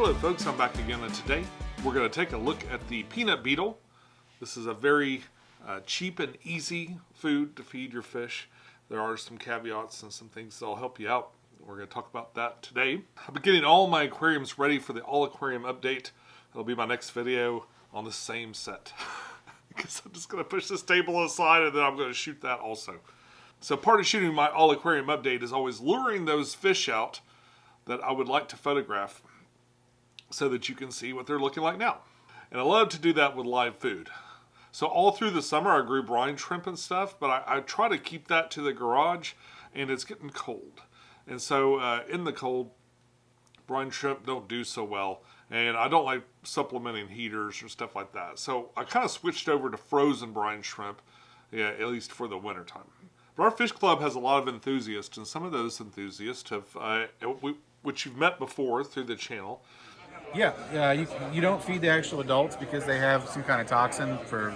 Hello folks, I'm back again, and today we're going to take a look at the peanut beetle. This is a very cheap and easy food to feed your fish. There are some caveats and some things that'll help you out. We're going to talk about that today. I've been getting all my aquariums ready for the all aquarium update. That'll be my next video on the same set. Because I'm just going to push this table aside and then I'm going to shoot that also. So part of shooting my all aquarium update is always luring those fish out that I would like to photograph, so that you can see what they're looking like now. And I love to do that with live food. So all through the summer I grew brine shrimp and stuff, but I try to keep that to the garage, and it's getting cold. And so in the cold, brine shrimp don't do so well, and I don't like supplementing heaters or stuff like that. So I kind of switched over to frozen brine shrimp, yeah, at least for the winter time. But our fish club has a lot of enthusiasts, and some of those enthusiasts have, which you've met before through the channel. Yeah, you don't feed the actual adults because they have some kind of toxin for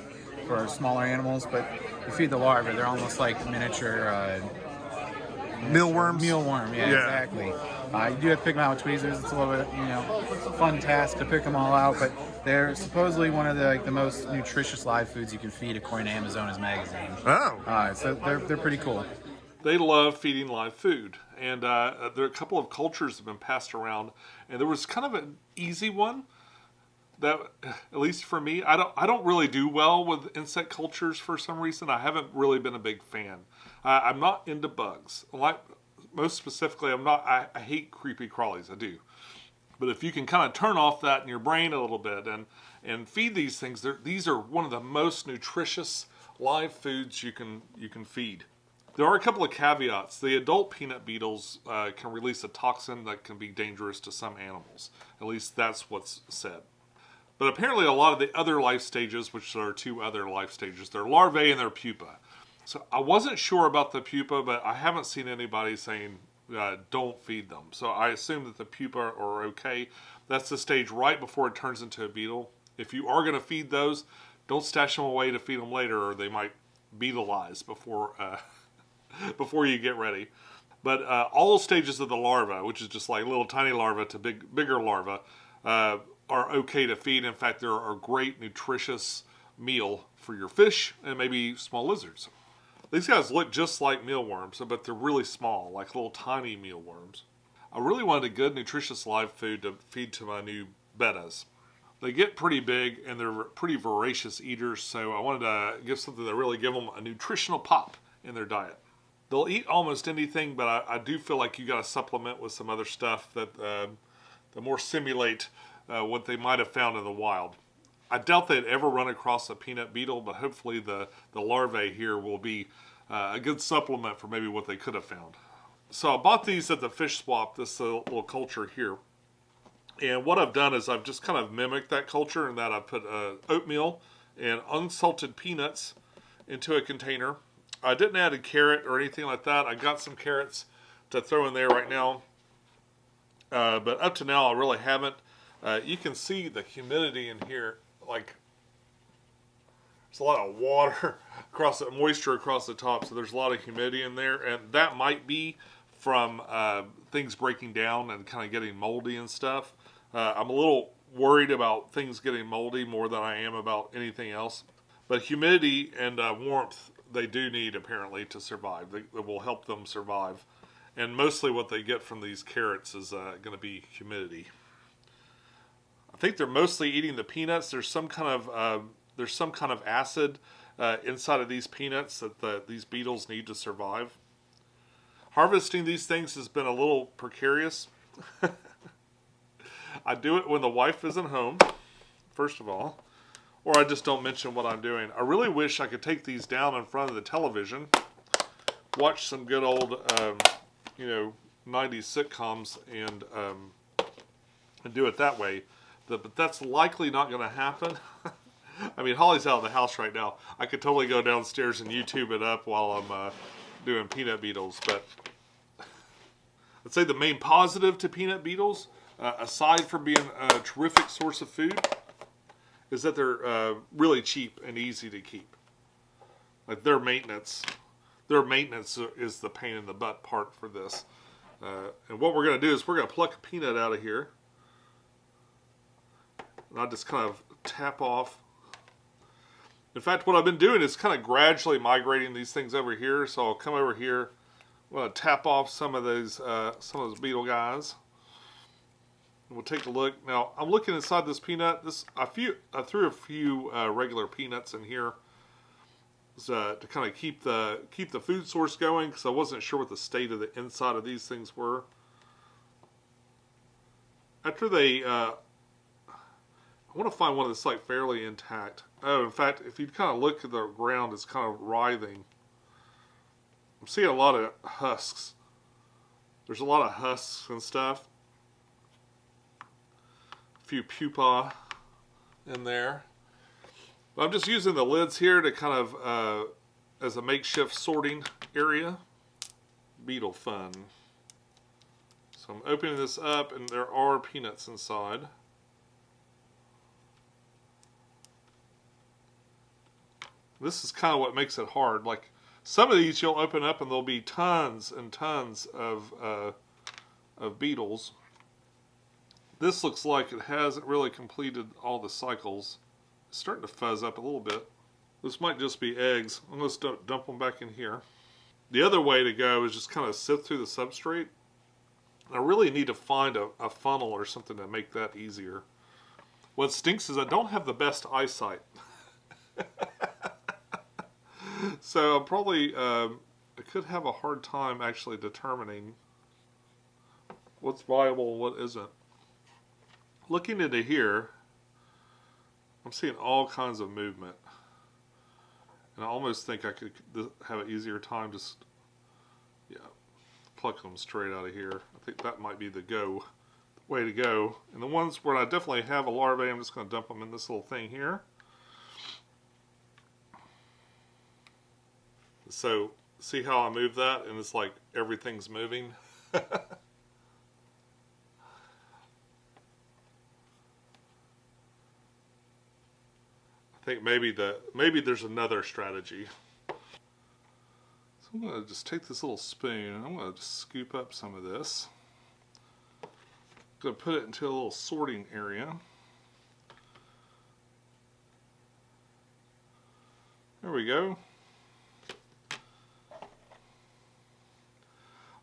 smaller animals, but you feed the larvae. They're almost like miniature Mealworms? Mealworm, yeah, exactly. You do have to pick them out with tweezers. It's a little bit, fun task to pick them all out, but they're supposedly one of the most nutritious live foods you can feed, according to Amazonas magazine. Oh. So they're pretty cool. They love feeding live food, and there are a couple of cultures that have been passed around, and there was kind of an easy one that, at least for me, I don't really do well with insect cultures for some reason. I haven't really been a big fan. I'm not into bugs. Like, most specifically, I hate creepy crawlies. I do. But if you can kind of turn off that in your brain a little bit and feed these things, these are one of the most nutritious live foods you can feed. There are a couple of caveats. The adult peanut beetles can release a toxin that can be dangerous to some animals. At least that's what's said. But apparently a lot of the other life stages, which there are two other life stages, they're larvae and they're pupa. So I wasn't sure about the pupa, but I haven't seen anybody saying don't feed them. So I assume that the pupa are okay. That's the stage right before it turns into a beetle. If you are going to feed those, don't stash them away to feed them later, or they might beetleize before you get ready. But all stages of the larva, which is just like little tiny larva to bigger larva, are okay to feed. In fact, they're a great nutritious meal for your fish and maybe small lizards. These guys look just like mealworms, but they're really small, like little tiny mealworms. I really wanted a good nutritious live food to feed to my new bettas. They get pretty big and they're pretty voracious eaters, so I wanted to give something that really give them a nutritional pop in their diet. They'll eat almost anything, but I do feel like you got to supplement with some other stuff that more simulate what they might have found in the wild. I doubt they'd ever run across a peanut beetle, but hopefully the larvae here will be a good supplement for maybe what they could have found. So I bought these at the fish swap, this little culture here. And what I've done is I've just kind of mimicked that culture in that I put oatmeal and unsalted peanuts into a container. I didn't add a carrot or anything like that. I got some carrots to throw in there right now. But up to now, I really haven't. You can see the humidity in here. Like, there's a lot of water moisture across the top. So there's a lot of humidity in there. And that might be from things breaking down and kind of getting moldy and stuff. I'm a little worried about things getting moldy more than I am about anything else. But humidity and warmth, they do need apparently to survive. They will help them survive, and mostly what they get from these carrots is going to be humidity. I think they're mostly eating the peanuts. There's some kind of acid inside of these peanuts that these beetles need to survive. Harvesting these things has been a little precarious. I do it when the wife isn't home, first of all. Or I just don't mention what I'm doing. I really wish I could take these down in front of the television, watch some good old, 90s sitcoms, and do it that way. But that's likely not going to happen. I mean, Holly's out of the house right now. I could totally go downstairs and YouTube it up while I'm doing peanut beetles. But I'd say the main positive to peanut beetles, aside from being a terrific source of food, is that they're really cheap and easy to keep. Like their maintenance is the pain in the butt part for this. And what we're going to do is we're going to pluck a peanut out of here. And I just kind of tap off. In fact, what I've been doing is kind of gradually migrating these things over here. So I'll come over here. I'm going to tap off some of those beetle guys. And we'll take a look. Now, I'm looking inside this peanut. I threw a few regular peanuts in here to kind of keep the food source going, because I wasn't sure what the state of the inside of these things were. After they, I want to find one that's like fairly intact. Oh, in fact, if you kind of look at the ground, it's kind of writhing. I'm seeing a lot of husks. There's a lot of husks and stuff. A few pupa in there. But I'm just using the lids here to kind of, as a makeshift sorting area. Beetle fun. So I'm opening this up, and there are peanuts inside. This is kind of what makes it hard. Like, some of these you'll open up and there'll be tons and tons of beetles. This looks like it hasn't really completed all the cycles. It's starting to fuzz up a little bit. This might just be eggs. I'm going to dump them back in here. The other way to go is just kind of sift through the substrate. I really need to find a funnel or something to make that easier. What stinks is I don't have the best eyesight. So I'm probably, I could have a hard time actually determining what's viable and what isn't. Looking into here, I'm seeing all kinds of movement. And I almost think I could have an easier time just, plucking them straight out of here. I think that might be the way to go. And the ones where I definitely have a larvae, I'm just going to dump them in this little thing here. So, see how I move that, and it's like everything's moving? I think maybe there's another strategy. So I'm going to just take this little spoon, and I'm going to just scoop up some of this. I'm going to put it into a little sorting area. There we go.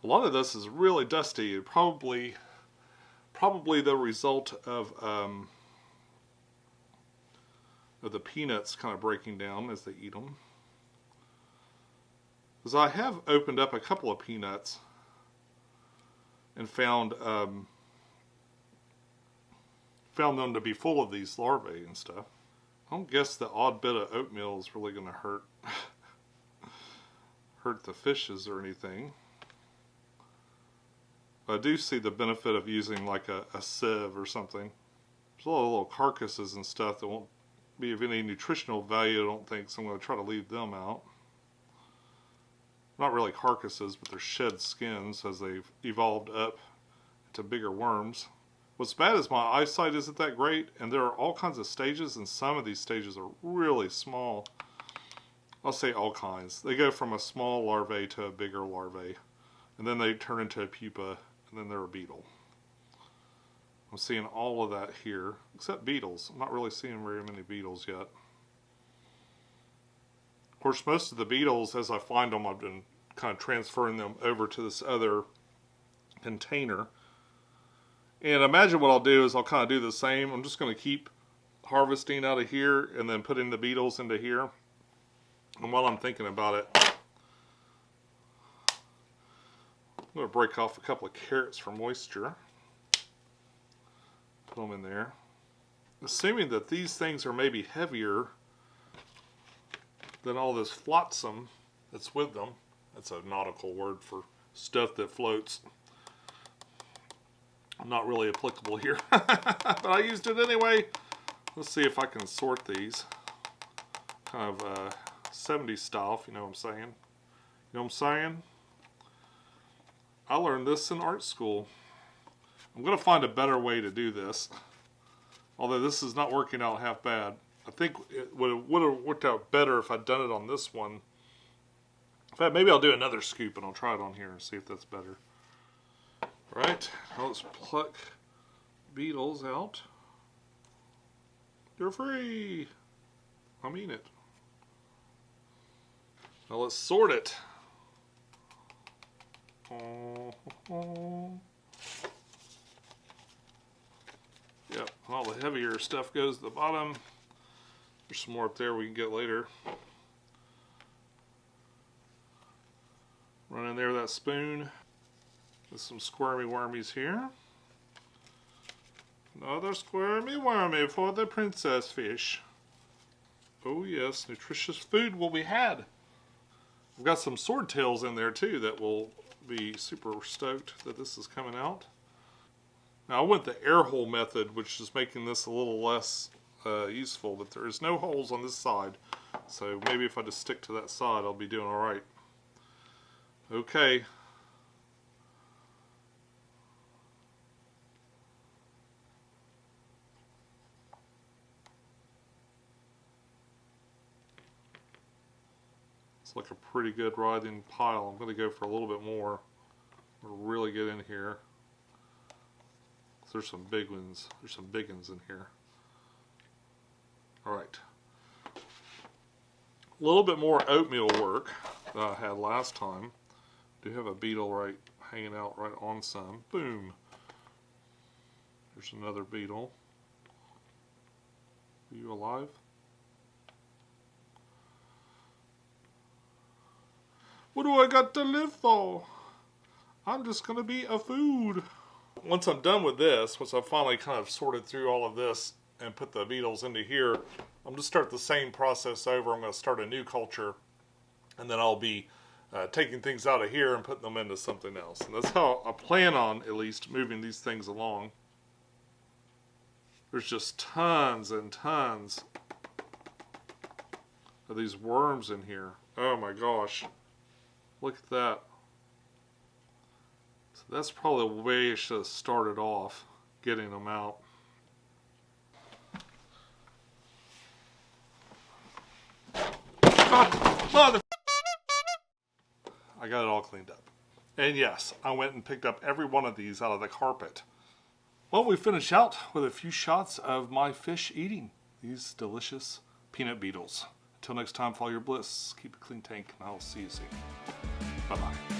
A lot of this is really dusty. Probably the result of the peanuts kind of breaking down as they eat them. Because I have opened up a couple of peanuts and found them to be full of these larvae and stuff. I don't guess the odd bit of oatmeal is really going to hurt the fishes or anything. I do see the benefit of using like a sieve or something. There's a lot of little carcasses and stuff that won't be of any nutritional value, I don't think, so I'm going to try to leave them out. Not really carcasses, but they're shed skins as they've evolved up into bigger worms. What's bad is my eyesight isn't that great, and there are all kinds of stages, and some of these stages are really small. I'll say all kinds. They go from a small larvae to a bigger larvae, and then they turn into a pupa, and then they're a beetle. I'm seeing all of that here, except beetles. I'm not really seeing very many beetles yet. Of course, most of the beetles, as I find them, I've been kind of transferring them over to this other container. And imagine what I'll do is I'll kind of do the same. I'm just going to keep harvesting out of here and then putting the beetles into here. And while I'm thinking about it, I'm going to break off a couple of carrots for moisture. Put them in there. Assuming that these things are maybe heavier than all this flotsam that's with them. That's a nautical word for stuff that floats. Not really applicable here, but I used it anyway. Let's see if I can sort these. Kind of 70s style, if you know what I'm saying. You know what I'm saying? I learned this in art school. I'm going to find a better way to do this. Although this is not working out half bad. I think it would have worked out better if I'd done it on this one. In fact, maybe I'll do another scoop and I'll try it on here and see if that's better. Alright, now let's pluck beetles out. You're free. I mean it. Now let's sort it. Yep, all the heavier stuff goes to the bottom. There's some more up there we can get later. Run in there with that spoon. With some squirmy wormies here. Another squirmy wormy for the princess fish. Oh yes, nutritious food will be had. I've got some swordtails in there too that will be super stoked that this is coming out. Now I went the air hole method, which is making this a little less useful, but there is no holes on this side. So maybe if I just stick to that side, I'll be doing alright. Okay. It's like a pretty good writhing pile. I'm going to go for a little bit more. I'm going to really get in here. There's some big ones. There's some big ones in here. Alright. A little bit more oatmeal work than I had last time. Do have a beetle right hanging out right on some. Boom. There's another beetle. Are you alive? What do I got to live for? I'm just going to be a food. Once I'm done with this, once I've finally kind of sorted through all of this and put the beetles into here, I'm going to start the same process over. I'm going to start a new culture, and then I'll be taking things out of here and putting them into something else. And that's how I plan on, at least, moving these things along. There's just tons and tons of these worms in here. Oh my gosh. Look at that. So that's probably the way I should have started off, getting them out. Mother! I got it all cleaned up. And yes, I went and picked up every one of these out of the carpet. Well, we finish out with a few shots of my fish eating these delicious peanut beetles. Until next time, follow your bliss, keep a clean tank, and I'll see you soon. Bye-bye.